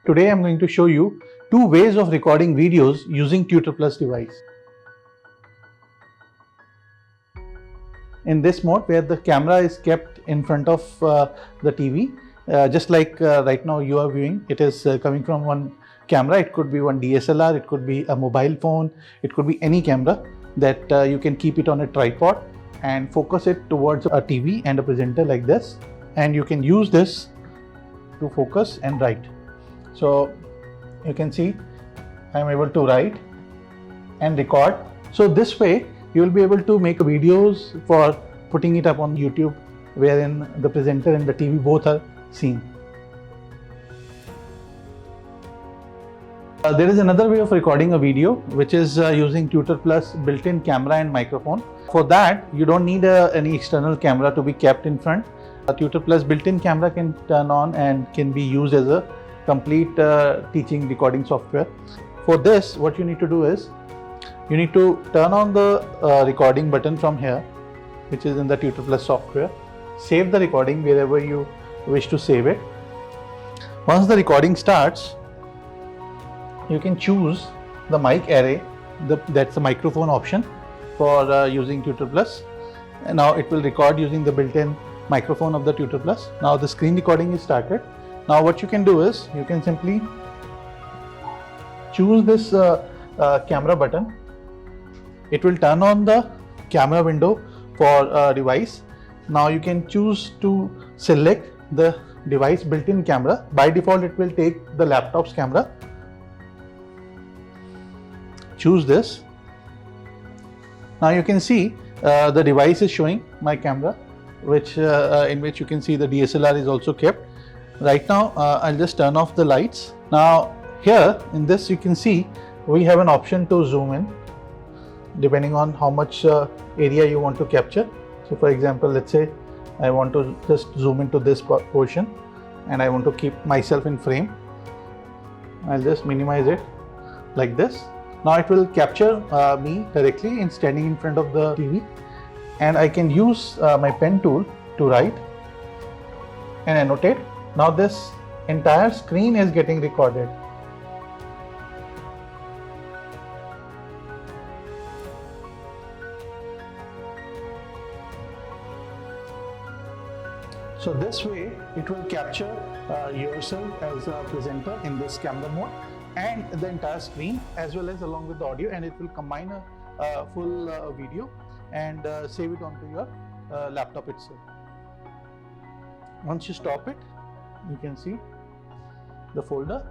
Today I'm going to show you two ways of recording videos using TutorPlus device. In this mode, where the camera is kept in front of the TV, just like right now you are viewing, it is coming from one camera. It could be one DSLR, it could be a mobile phone, it could be any camera that you can keep it on a tripod and focus it towards a TV and a presenter like this, and you can use this to focus and write. So you can see I'm able to write and record. So this way you will be able to make videos for putting it up on YouTube, wherein the presenter and the TV both are seen. There is another way of recording a video, which is using TutorPlus built-in camera and microphone. For that, you don't need any external camera to be kept in front. TutorPlus built-in camera can turn on and can be used as a complete teaching recording software. For this, what you need to do is you need to turn on the recording button from here, which is in the TutorPlus software. Save the recording wherever you wish to save it. Once the recording starts, you can choose the mic array. That's the microphone option for using TutorPlus. And now it will record using the built-in microphone of the TutorPlus. Now the screen recording is started. Now what you can do is you can simply choose this camera button. It will turn on the camera window for device. Now you can choose to select the device built-in camera. By default it will take the laptop's camera. Choose this. Now you can see the device is showing my camera, which in which you can see the DSLR is also kept. Right now I'll just turn off the lights. Now here in this you can see we have an option to zoom in depending on how much area you want to capture. So for example, let's say I want to just zoom into this portion and I want to keep myself in frame. I'll just minimize it like this. Now it will capture me directly in standing in front of the TV, and I can use my pen tool to write and annotate. Now this entire screen is getting recorded. So this way it will capture yourself as a presenter in this camera mode and the entire screen as well as along with the audio, and it will combine a full video and save it onto your laptop itself. Once you stop it, you can see the folder